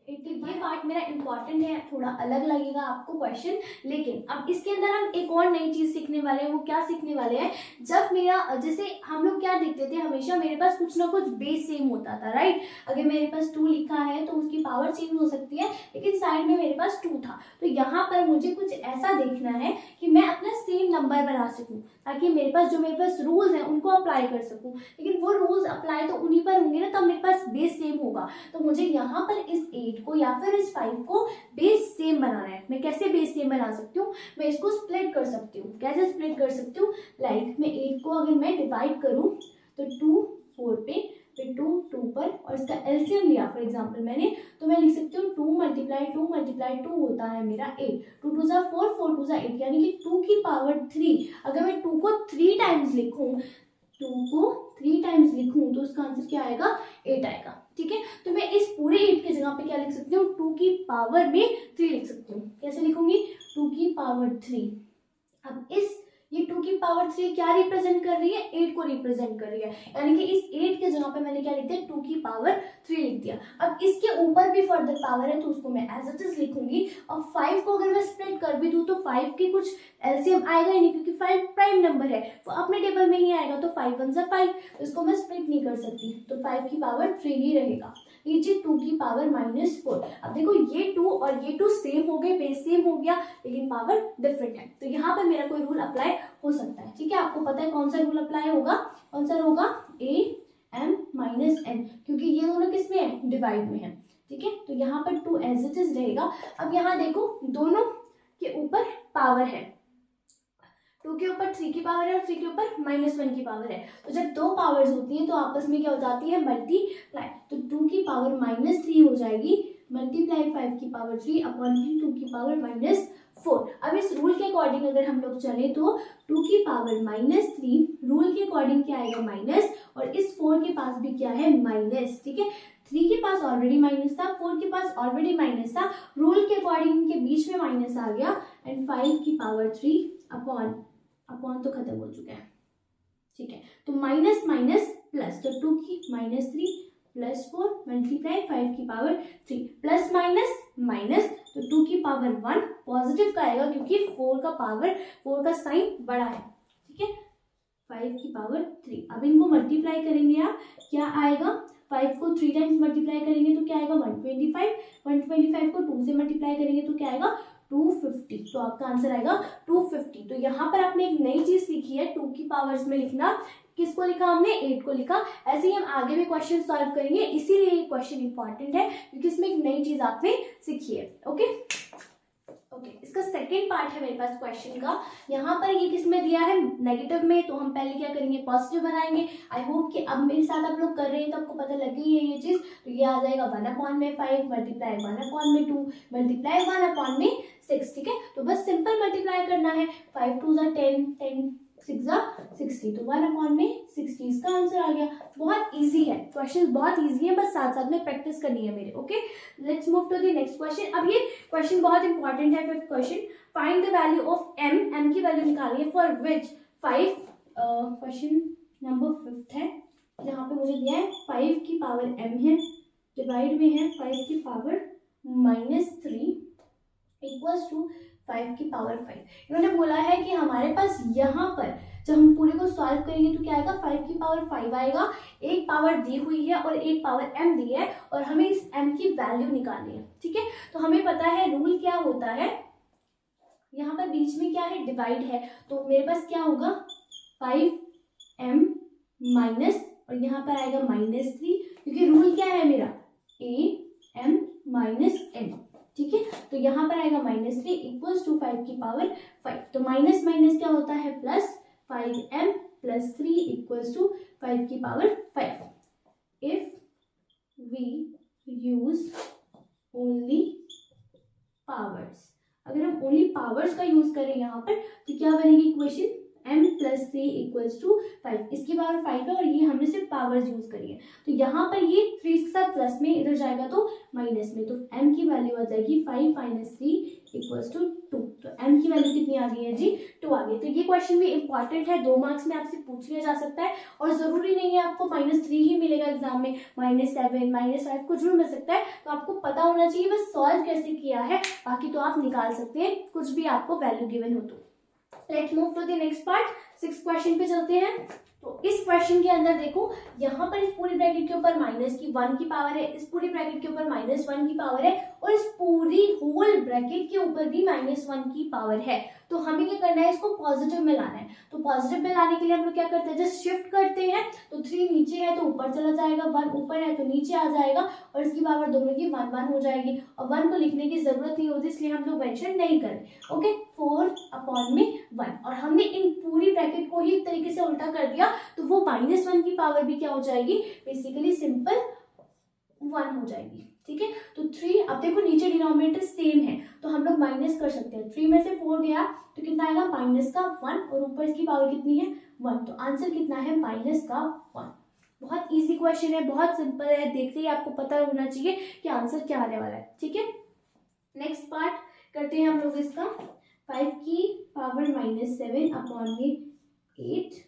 81 ये पार्ट मेरा इंपॉर्टेंट है, थोड़ा अलग लगेगा आपको क्वेश्चन, लेकिन अब इसके अंदर हम एक और नई चीज सीखने वाले हैं। वो क्या सीखने वाले हैं, जब मेरा जैसे हम लोग क्या देखते थे, हमेशा मेरे पास कुछ ना कुछ बेस सेम होता था, राइट। अगर मेरे पास 2 लिखा है तो उसकी पावर चेंज हो सकती है, लेकिन साइड में मेरे पास 2 था। तो यहाँ पर मुझे कुछ ऐसा देखना है कि मैं अपना सेम नंबर बना सकूँ, ताकि मेरे पास रूल्स हैं उनको अप्लाई कर सकूँ। लेकिन वो रूल्स अप्लाई तो उन्हीं पर होंगे ना, तब मेरे पास बेस सेम होगा। तो मुझे यहाँ पर इस 8 को या फिर इस 5 को बेस सेम बनाना है। मैं कैसे बेस सेम बना सकती हूँ, मैं इसको स्प्लिट कर सकती हूँ। कैसे स्प्लिट कर सकती हूँ, लाइक मैं 8 को अगर मैं डिवाइड करूँ तो 2 4 पे, फिर 2 2 पर, और इसका एलसीएम लिया फॉर एग्जांपल मैंने, तो मैं लिख सकती हूँ 2 मल्टीप्लाई 2 होता है मेरा 8, 2 2 जा 4, 4 2 जा 8, यानी कि 2 की पावर 3। अगर मैं 2 को 3 टाइम्स लिखूँ, 2 को 3 टाइम्स लिखूँ तो उसका आंसर क्या आएगा, 8 आएगा। ठीक है, तो मैं इस पूरे 8 की जगह पे क्या लिख सकती हूँ, 2 की पावर में 3 लिख सकती हूँ। कैसे लिखूंगी, 2 की पावर 3। अब ये 2 की पावर 3 क्या रिप्रेजेंट कर रही है, 8 को रिप्रेजेंट कर रही है, यानी कि इस 8 के जगह पे मैंने क्या लिख दिया, 2 की पावर 3 लिख दिया। अब इसके ऊपर भी फर्दर पावर है, तो उसको मैं एज इट इज लिखूंगी। और 5 को अगर मैं स्प्लिट कर भी दूं तो 5 की कुछ एलसीएम आएगा ही नहीं, क्योंकि 5 प्राइम नंबर है, तो अपने टेबल में ही आएगा। तो 5 1 जा 5, इसको मैं स्प्लिट नहीं कर सकती, तो 5 की पावर 3 ही रहेगा। नीचे 2 की पावर -4। अब देखो ये 2 और ये 2 सेम हो गए, बेस सेम हो गया, लेकिन पावर डिफरेंट है। तो यहाँ पर मेरा कोई रूल अप्लाई हो सकता है। ठीक है, आपको पता है कौन सा रूल अप्लाई होगा, कौन सा होगा, AM - N, क्योंकि ये दोनों किस में है, डिवाइड में है। ठीक है, तो यहाँ पर 2 एज इट इज रहेगा। अब यहाँ देखो दोनों के ऊपर पावर है, 2 के ऊपर 3 की पावर है और 3 के ऊपर -1 की पावर है। तो जब दो पावर्स होती हैं तो आपस में क्या हो जाती है, मल्टीप्लाई। तो 2 की पावर -3 हो जाएगी, मल्टीप्लाई 5 की पावर 3 अपॉन 2 की पावर -4। अब इस रूल के अकॉर्डिंग अगर हम लोग चले तो 2 की पावर -3 रूल के अकॉर्डिंग क्या आएगा, माइनस, और इस 4 के पास भी क्या है, माइनस। ठीक है, 3 के पास ऑलरेडी माइनस था, 4 के पास ऑलरेडी माइनस था, रूल के अकॉर्डिंग इनके बीच में माइनस आ गया, एंड 5 की पावर 3 अपॉन तो खत्म हो चुका है। ठीक है, तो माइनस माइनस प्लस, तो 2 की -3 प्लस 4 मल्टीप्लाई 5 की पावर 3 प्लस माइनस माइनस, तो 2 की पावर 1 पॉजिटिव का आएगा, क्योंकि 4 का साइन बड़ा है। ठीक है, 5 की पावर 3। अब इनको मल्टीप्लाई करेंगे आप, क्या आएगा, 5 को 3 टाइम्स मल्टीप्लाई करेंगे तो क्या आएगा, 125, 125 को 2 से मल्टीप्लाई करेंगे तो क्या आएगा, 250। तो आपका आंसर आएगा 250। तो यहाँ पर आपने एक नई चीज सीखी है, 2 की पावर्स में लिखना। किसको लिखा हमने, 8 को लिखा। ऐसे ही हम आगे भी क्वेश्चन सॉल्व करेंगे, इसीलिए ये क्वेश्चन इंपॉर्टेंट है, क्योंकि इसमें एक नई चीज आपने सीखी है। ओके, इसका सेकेंड पार्ट है मेरे पास क्वेश्चन का। यहाँ पर ये किस में दिया है, नेगेटिव में, तो हम पहले क्या करेंगे, पॉजिटिव बनाएंगे। आई होप कि अब मेरे साथ आप लोग कर रहे हैं तो आपको पता लग गई है ये चीज। तो ये आ जाएगा 1/5 मल्टीप्लाई 1/2 मल्टीप्लाई 1/6। ठीक है, तो बस सिंपल मल्टीप्लाई करना है, 5 2 जा 10, 10 6 जा 60, तो 1/60 इसका आंसर आ गया। बहुत इजी है, क्वेश्चन बहुत इजी है, बस साथ साथ में प्रैक्टिस करनी है मेरे। Okay, let's move to the next question. अब ये क्वेश्चन बहुत इंपॉर्टेंट है। Fifth question, find the value of m की वैल्यू निकालिए फॉर विच 5 क्वेश्चन नंबर 5 है, जहाँ पे मुझे दिया है 5 की पावर m है, डिवाइड में है 5 की पावर -3 इक्वल्स टू 5 की पावर 5। इन्होंने बोला है कि हमारे पास यहाँ पर जब हम पूरे को सॉल्व करेंगे तो क्या आएगा, 5 की पावर 5 आएगा, एक पावर दी हुई है और एक पावर m दी है और हमें इस m की वैल्यू निकालनी है। ठीक है, तो हमें पता है रूल क्या होता है, यहाँ पर बीच में क्या है, डिवाइड है, तो मेरे पास क्या होगा 5m माइनस और यहाँ पर आएगा -3, क्योंकि रूल क्या है मेरा am माइनस n। ठीक है, तो यहाँ पर आएगा -3 इक्वल्स टू 5 की पावर 5, तो माइनस माइनस क्या होता है plus, 5m plus 3 equals to 5 की power 5। If we use only powers, अगर हम ओनली पावर्स का यूज करें यहाँ पर तो क्या बनेगी equation, m plus 3 equals to 5, इसकी पावर 5 है और ये हमने सिर्फ पावर्स यूज करी है, तो यहाँ पर ये 3 के साथ प्लस में, इधर जाएगा तो माइनस में, तो m की वैल्यू आ जाएगी 5 माइनस 3 इक्वल्स टू 2, तो m की वैल्यू कितनी आ गई है जी, 2 आ गई। तो ये क्वेश्चन भी इंपॉर्टेंट है, 2 मार्क्स में आपसे पूछ लिया जा सकता है और जरूरी नहीं है आपको -3 ही मिलेगा एग्जाम में, -7 -5 कुछ भी मिल सकता है, तो आपको पता होना चाहिए बस सॉल्व कैसे किया है, बाकी तो आप निकाल सकते हैं कुछ भी आपको वैल्यू गिवन हो तो। Let's move to the next part, 6 question पे चलते हैं। तो इस क्वेश्चन के अंदर देखो, यहाँ पर इस पूरी ब्रैकेट के ऊपर -1 की पावर है, इस पूरी ब्रैकेट के ऊपर -1 की पावर है और इस पूरी होल ब्रैकेट के ऊपर भी -1 की पावर है, तो हमें क्या करना है, इसको पॉजिटिव में लाना है। तो पॉजिटिव में लाने के लिए हम लोग क्या करते हैं, जस्ट शिफ्ट करते हैं, तो 3 नीचे है तो ऊपर चला जाएगा, 1 ऊपर है तो नीचे आ जाएगा और इसकी पावर दोनों की 1 1 हो जाएगी और 1 को लिखने की जरूरत नहीं होती, इसलिए हम लोग मेंशन नहीं करें। ओके, 4/1 और हमने इन पूरी ब्रैकेट को ही एक तरीके से उल्टा कर दिया, तो वो -1 की पावर भी क्या हो जाएगी, बेसिकली सिंपल 1 हो जाएगी। ठीक है, तो 3, अब देखो नीचे डिनोमिनेटर सेम है तो हम लोग माइनस कर सकते हैं, 3 में से 4 गया तो कितना आएगा -1 और ऊपर इसकी पावर कितनी है 1, तो आंसर कितना है -1। बहुत इजी क्वेश्चन है, बहुत सिंपल है, देखते ही आपको पता होना चाहिए कि आंसर क्या आने वाला है। ठीक है, नेक्स्ट पार्ट करते हैं हम लोग इसका, 5 की पावर -7 अपॉन में 8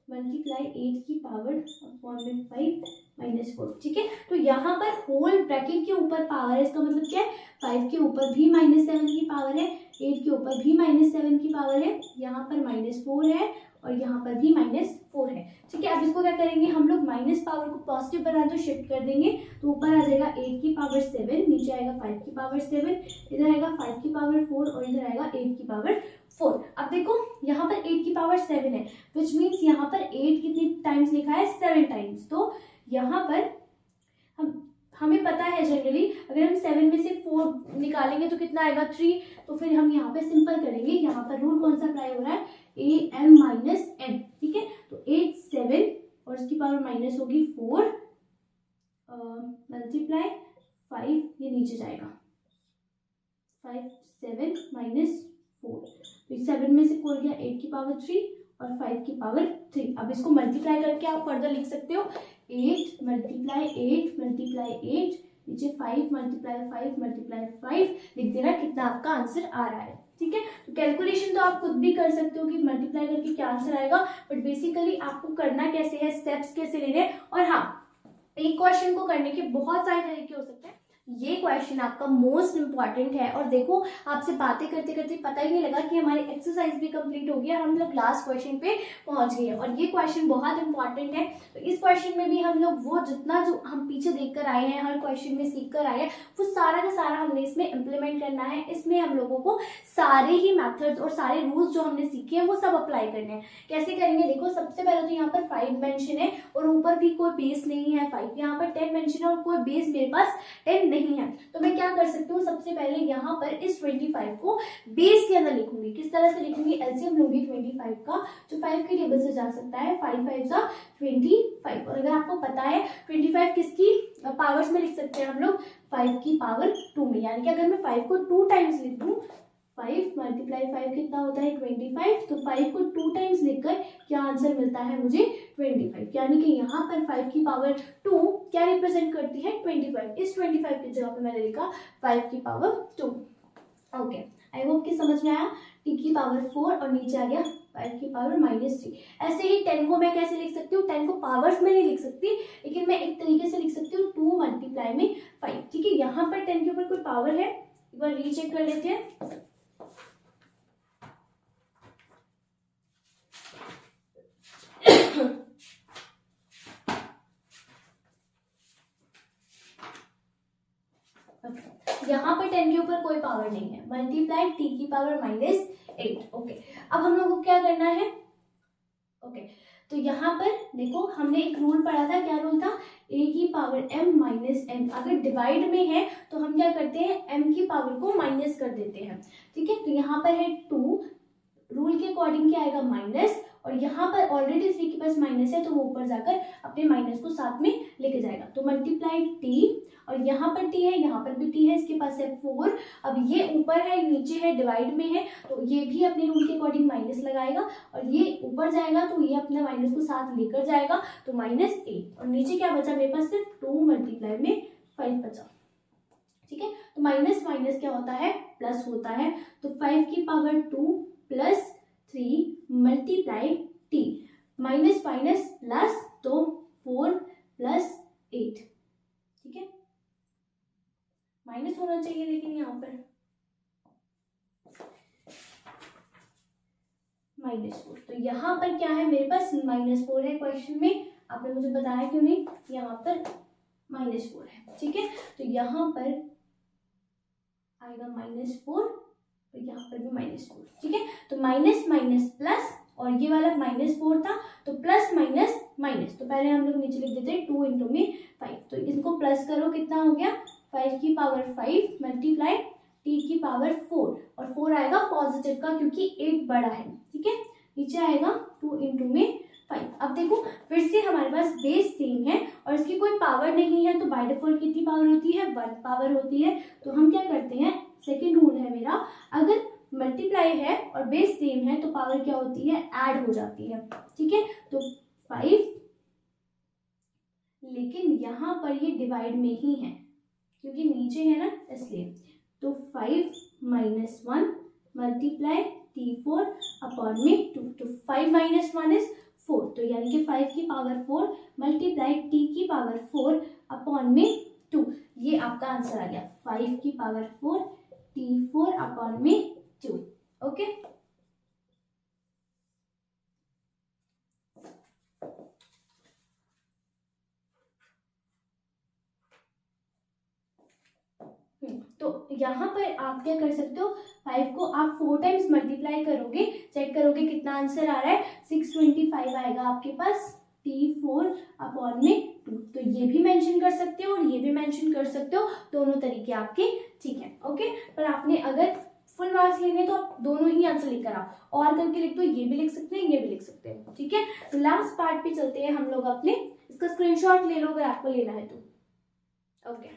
मल्टीप्लाई 8 की पावर अपॉन में 5 -4। ठीक है, तो यहाँ पर होल ब्रैकेट के ऊपर पावर है, इसका मतलब क्या है, 5 के ऊपर भी -7 की पावर है, 8 के ऊपर भी -7 की पावर है, यहाँ पर -4 है और यहाँ पर भी -4 है। ठीक है, अब इसको क्या करेंगे हम लोग, माइनस पावर को पॉजिटिव बना दो, शिफ्ट कर देंगे, तो ऊपर आ जाएगा 8 की पावर 7, नीचे आएगा 5 की पावर 7, इधर आएगा 5 की पावर 4 और इधर आएगा 8 की पावर 4। अब देखो यहाँ पर 8 की पावर 7 है, विच मीन्स यहाँ पर 8 कितनी टाइम्स लिखा है, 7 टाइम्स, तो यहाँ पर हमें पता है जनरली अगर हम 7 में से 4 निकालेंगे तो कितना आएगा 3, तो फिर हम यहाँ पे सिंपल करेंगे, यहाँ पर रूल कौन सा अप्लाई हो रहा है, am माइनस n। ठीक है, तो 8 7 और इसकी पावर माइनस होगी 4 मल्टीप्लाई 5, ये नीचे जाएगा 5 7 -4, तो 7 में से 4 गया 8 की पावर 3 और 5 की पावर 3। अब इसको मल्टीप्लाई करके आप फर्दर लिख सकते हो, 8 मल्टीप्लाई 8 मल्टीप्लाई 8, नीचे 5 मल्टीप्लाई 5 मल्टीप्लाई 5, लिख देना कितना आपका आंसर आ रहा है। ठीक है, तो कैलकुलेशन तो आप खुद भी कर सकते हो कि मल्टीप्लाई करके क्या आंसर आएगा, बट बेसिकली आपको करना कैसे है, स्टेप्स कैसे लेने हैं। और हाँ, एक क्वेश्चन को करने के बहुत सारे तरीके हो सकते हैं, ये क्वेश्चन आपका मोस्ट इंपॉर्टेंट है। और देखो आपसे बातें करते करते पता ही नहीं लगा कि हमारी एक्सरसाइज भी कंप्लीट हो गई और हम लोग लास्ट क्वेश्चन पे पहुंच गए हैं, और ये क्वेश्चन बहुत इंपॉर्टेंट है। तो इस क्वेश्चन में भी हम लोग वो जितना जो हम पीछे देख कर आए हैं, हर क्वेश्चन में सीख कर आए हैं, वो सारा का सारा हमने इसमें इम्प्लीमेंट करना है। इसमें हम लोगों को सारे ही मैथड्स और सारे रूल्स जो हमने सीखे हैं वो सब अप्लाई करने हैं। कैसे करेंगे, देखो सबसे पहले तो यहाँ पर 5 मेंशन है और ऊपर भी कोई बेस नहीं है 5, यहाँ पर 10 मेंशन है और कोई बेस मेरे पास 10 नहीं है, तो मैं क्या कर सकती हूँ, सबसे पहले यहाँ पर इस 25 को बेस के अंदर लिखूंगी। किस तरह से लिखूंगी, एलसीएम लूंगी 25 का, जो 5 के टेबल से जा सकता है, 5 5 सा 25। और अगर आपको पता है 25 किसकी पावर्स में लिख सकते हैं हम लोग, 5 की पावर 2 में, यानी कि अगर मैं 5 को 2 टाइम्स लिख दूँ, 5 मल्टीप्लाई 5 कितना होता है 25, तो 5 को 2 टाइम्स लिखकर क्या आंसर मिलता है मुझे 25, यानी कि यहाँ पर 5 की पावर 2 क्या रिप्रेजेंट करती है 25। इस 25 की जगह पे मैंने लिखा 5 की पावर 2। ओके, आई होप कि समझ में आया, t की पावर 4 और नीचे आ गया 5 की पावर -3। ऐसे ही 10 को मैं कैसे लिख सकती हूँ, 10 को पावर्स में नहीं लिख सकती, लेकिन मैं एक तरीके से लिख सकती हूँ 2 मल्टीप्लाई में 5। ठीक है, यहाँ पर 10 के ऊपर कोई पावर है, एक बार रीचेक कर लेते हैं। यहाँ पर 10 के ऊपर कोई पावर नहीं है, मल्टीप्लाई t की पावर -8। ओके, अब हम लोग को क्या करना है। ओके, तो यहाँ पर देखो हमने एक रूल पढ़ा था, क्या रूल था, a की पावर m -n। अगर डिवाइड में है तो हम क्या करते हैं, m की पावर को माइनस कर देते हैं। ठीक है, तो यहाँ पर है 2, रूल के अकॉर्डिंग क्या आएगा माइनस, और यहाँ पर ऑलरेडी 3 के पास माइनस है तो वो ऊपर जाकर अपने माइनस को साथ में लेके जाएगा। तो मल्टीप्लाई t, और यहाँ पर t है, यहाँ पर भी t है, इसके पास है 4। अब ये ऊपर है नीचे है डिवाइड में है, तो ये भी अपने रूल के अकॉर्डिंग माइनस लगाएगा, और ये ऊपर जाएगा तो ये अपने माइनस को साथ लेकर जाएगा, तो -8। और नीचे क्या बचा मेरे पास, सिर्फ 2 मल्टीप्लाई में 5 बचा। ठीक है, तो माइनस माइनस क्या होता है, प्लस होता है। तो 5 की power 2 plus 3 multiply t, minus minus plus, तो 4 प्लस 8। ठीक है, माइनस होना चाहिए लेकिन यहाँ पर -4, तो यहाँ पर क्या है मेरे पास -4 है। क्वेश्चन में आपने मुझे बताया क्यों नहीं, यहाँ पर -4 है। ठीक है, तो यहाँ पर आएगा -4, तो यहाँ पर भी -4। ठीक है, तो माइनस माइनस प्लस, और ये वाला -4 था तो प्लस माइनस माइनस, तो पहले हम लोग नीचे लिख देते हैं 2 इंटू में 5। तो इसको प्लस करो, कितना हो गया, 5 की पावर 5 मल्टीप्लाई t की पावर 4, और 4 आएगा पॉजिटिव का क्योंकि 8 बड़ा है। ठीक है, नीचे आएगा 2 इंटू में 5। अब देखो फिर से हमारे पास बेस सेम है और इसकी कोई पावर नहीं है, तो बाय डिफॉल्ट कितनी पावर होती है, 1 पावर होती है। तो हम क्या करते हैं, सेकेंड रूल है मेरा, अगर मल्टीप्लाई है और बेस सेम है तो पावर क्या होती है, ऐड हो जाती है। ठीक है, तो 5, लेकिन यहाँ पर ये डिवाइड में ही है क्योंकि नीचे है ना इसलिए, तो 5 - 1 मल्टीप्लाई t4 अपॉन में 2, तो 5 - 1 इज 4, तो यानी कि 5 की पावर 4 मल्टीप्लाई t की पावर 4 अपॉन में 2, ये आपका आंसर आ गया, 5 की पावर 4 t4 अपॉन में 2। ओके, तो यहाँ पर आप क्या कर सकते हो, 5 को आप 4 टाइम्स मल्टीप्लाई करोगे, चेक करोगे कितना आंसर आ रहा है, 625 आएगा आपके पास t4 अपॉन में 2। तो ये भी मेंशन कर सकते हो और ये भी मेंशन कर सकते हो, दोनों तरीके आपके ठीक है। ओके, पर आपने अगर फुल मार्क्स लेने तो आप दोनों ही आंसर लिख कर आओ, और करके लिख दो, ये भी लिख सकते हैं ये भी लिख सकते हैं। ठीक है, तो लास्ट पार्ट पे चलते हैं हम लोग अपने, इसका स्क्रीनशॉट ले लो अगर आपको लेना है तो। ओके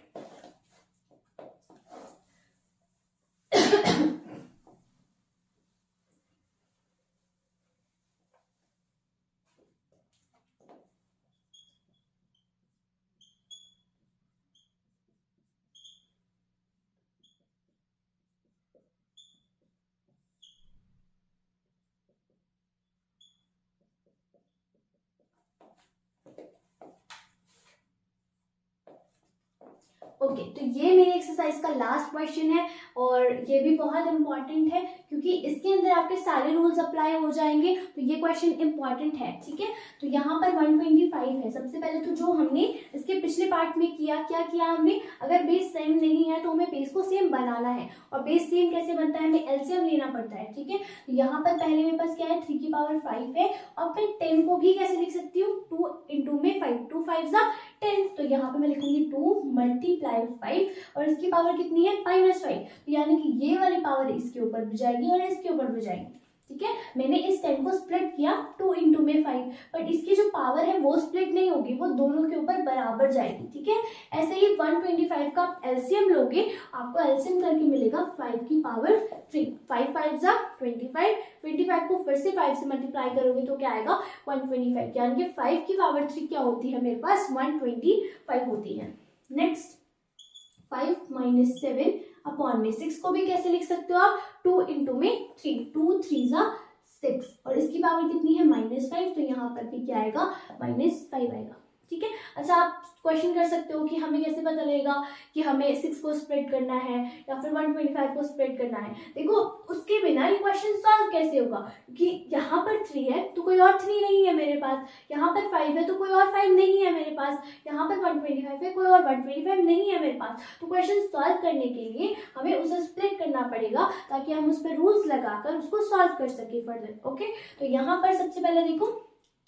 ओके, तो ये मेरी एक्सरसाइज का लास्ट क्वेश्चन है और ये भी बहुत इंपॉर्टेंट है क्योंकि इसके अंदर आपके सारे रूल्स अप्लाई हो जाएंगे, तो ये क्वेश्चन इंपॉर्टेंट है। ठीक है, तो यहाँ पर 125 है। सबसे पहले तो जो हमने इसके पिछले पार्ट में किया, क्या किया हमने, अगर बेस सेम नहीं है तो हमें बेस को सेम बनाना है, और बेस सेम कैसे बनता है, हमें एलसीएम लेना पड़ता है। ठीक है, तो यहाँ पर पहले मेरे पास क्या है, 3 की पावर 5 है, और फिर 10 को भी कैसे लिख सकती हूँ, 2 इंटू में 5, 2 5 10, तो यहाँ पे मैं लिखूंगी 2 मल्टीप्लाई 5, और इसकी पावर कितनी है, -5, तो यानी कि ये वाली पावर इसके ऊपर भी जाएगी और इसके ऊपर भी जाएगी। ठीक है, मैंने इस 10 को स्प्लिट किया 2 इंटू में 5, बट इसकी जो पावर है वो स्प्लिट नहीं होगी, वो दोनों के ऊपर बराबर जाएगी। ठीक है, ऐसे ही 125 का एलसीएम लोगे, आपको एलसीएम करके मिलेगा 5 की पावर 3, 5 5 25, 25 को फिर से 5 से मल्टीप्लाई करोगे तो क्या आएगा, 125, यानी कि 5 की पावर 3 क्या होती है मेरे पास, 125 होती है। नेक्स्ट 5 - 7 अपॉन में 6 को भी कैसे लिख सकते हो आप, 2 इंटू में 3, 2 3 ज़ा 6 और इसकी पावर कितनी है -5, तो यहाँ पर भी क्या आएगा -5 आएगा। ठीक है। अच्छा, आप क्वेश्चन कर सकते हो कि हमें कैसे पता लगेगा कि हमें 6 को स्प्रेड करना है या फिर 125 को स्प्रेड करना है। देखो, उसके बिना ये क्वेश्चन सॉल्व कैसे होगा, क्योंकि यहाँ पर 3 है तो कोई और 3 नहीं है मेरे पास, यहाँ पर 5 है तो कोई और 5 नहीं है मेरे पास, यहाँ पर 125 है कोई और 125 नहीं है मेरे पास। तो क्वेश्चन सॉल्व करने के लिए हमें उसे स्प्लिट करना पड़ेगा ताकि हम उस पर रूल्स लगाकर उसको सॉल्व कर सके फर्दर। ओके, तो यहाँ पर सबसे पहले देखो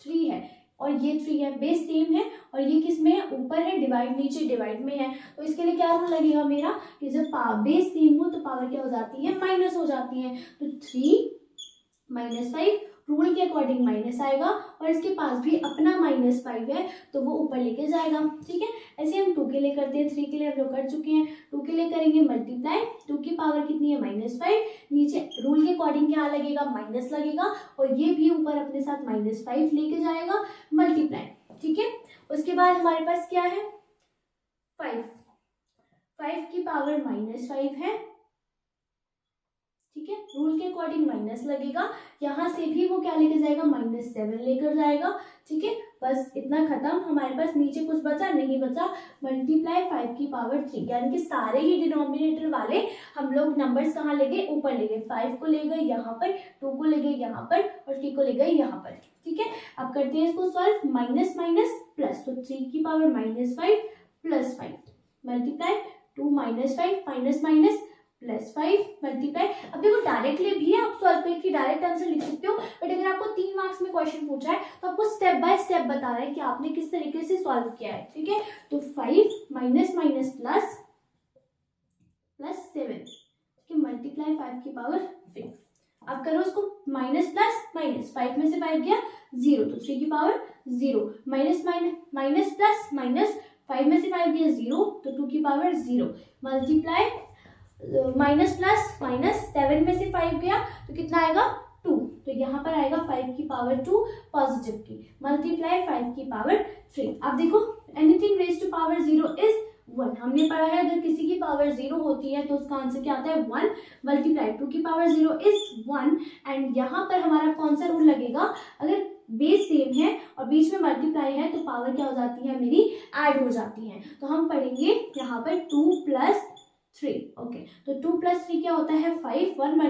3 है और ये 3 है, बेस सेम है और ये किस में है, ऊपर है, डिवाइड नीचे डिवाइड में है। तो इसके लिए क्या रूल लगेगा मेरा कि जब बेस सेम हो तो पावर क्या हो जाती है, माइनस हो जाती है। तो 3 - 5 रूल के अकॉर्डिंग माइनस आएगा और इसके पास भी अपना -5 है तो वो ऊपर लेके जाएगा। ठीक है, ऐसे हम 2 के लिए करते हैं, 3 के लिए हम लोग कर चुके हैं, 2 के लिए करेंगे मल्टीप्लाई, 2 की पावर कितनी है -5, नीचे रूल के अकॉर्डिंग क्या लगेगा, माइनस लगेगा और ये भी ऊपर अपने साथ -5 लेके जाएगा, मल्टीप्लाई। ठीक है, उसके बाद हमारे पास क्या है 5 की पावर -5 है। ठीक है, रूल के अकॉर्डिंग माइनस लगेगा, यहाँ से भी वो क्या लेकर जाएगा, -7 लेकर जाएगा। ठीक है, बस इतना खत्म, हमारे पास नीचे कुछ बचा नहीं बचा, मल्टीप्लाई 5 की पावर 3, यानी कि सारे ही डिनोमिनेटर वाले हम लोग नंबर्स कहाँ ले गए, ऊपर ले गए। 5 को ले गए यहाँ पर, 2 को ले गए यहाँ पर और 3 को ले गए यहाँ पर। ठीक है, अब करते हैं इसको सॉल्व, माइनस माइनस प्लस, तो 3 की power -5 plus 5 multiply 2 - 5 minus minus +5 multiply. अब देखो डायरेक्टली भी आप सॉल्व करके डायरेक्ट आंसर लिख सकते हो, बट अगर आपको 3 मार्क्स में क्वेश्चन पूछा है तो आपको स्टेप बाय स्टेप बता रहा है कि आपने किस तरीके से सॉल्व किया है। ठीक है, तो 5 माइनस माइनस प्लस 7, ठीक है, मल्टीप्लाई 5 की पावर 5। अब करो उसको माइनस प्लस माइनस, 5 में से 5 गया 0, तो 3 की power 0, minus minus plus minus, 5 में से 5 गया 0, तो 2 की power 0, multiply minus plus minus, 7 में से 5 गया तो कितना आएगा 2, तो यहाँ पर आएगा 5 की पावर 2 पॉजिटिव की, मल्टीप्लाई 5 की पावर 3। अब देखो anything raise to power 0 is 1, हमने पढ़ा है अगर किसी की पावर 0 होती है तो उसका आंसर क्या आता है 1, मल्टीप्लाई 2 की पावर 0 इज 1। एंड यहाँ पर हमारा कौन सा रूल लगेगा, अगर बेस सेम है और बीच में मल्टीप्लाई है तो पावर क्या हो जाती है मेरी, ऐड हो जाती है। तो हम पढ़ेंगे यहाँ पर 2 + 3। ओके, तो 2 + 3 क्या होता है 5, 1 ×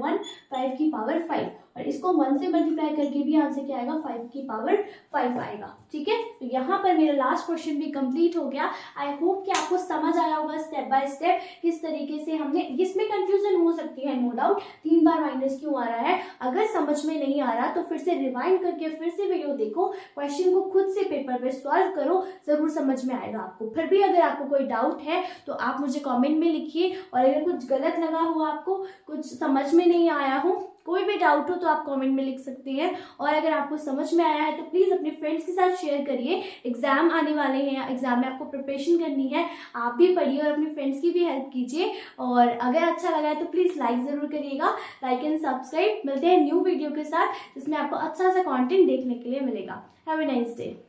1 5 की पावर 5, और इसको 1 से मल्टीप्लाई करके भी आंसर क्या आएगा 5 की पावर 5 आएगा। ठीक है, तो यहाँ पर मेरा लास्ट क्वेश्चन भी कंप्लीट हो गया। आई होप कि आपको समझ आया होगा स्टेप बाय स्टेप किस तरीके से हमने, इसमें कंफ्यूजन हो सकती है नो डाउट, 3 बार माइनस क्यों आ रहा है, अगर समझ में नहीं आ रहा तो फिर से रिवाइंड करके फिर से वीडियो देखो, क्वेश्चन को खुद से पेपर पे सॉल्व करो, जरूर समझ में आएगा आपको। फिर भी अगर आपको कोई डाउट है तो आप मुझे कॉमेंट में लिखिए, और अगर कुछ गलत लगा हो, आपको कुछ समझ में नहीं आया हो, कोई भी डाउट हो तो आप कमेंट में लिख सकते हैं। और अगर आपको समझ में आया है तो प्लीज़ अपने फ्रेंड्स के साथ शेयर करिए। एग्जाम आने वाले हैं, एग्जाम में आपको प्रिपरेशन करनी है, आप भी पढ़िए और अपने फ्रेंड्स की भी हेल्प कीजिए। और अगर अच्छा लगा है तो प्लीज़ लाइक ज़रूर करिएगा, लाइक एंड सब्सक्राइब। मिलते हैं न्यू वीडियो के साथ जिसमें आपको अच्छा सा कॉन्टेंट देखने के लिए मिलेगा। Have a nice day.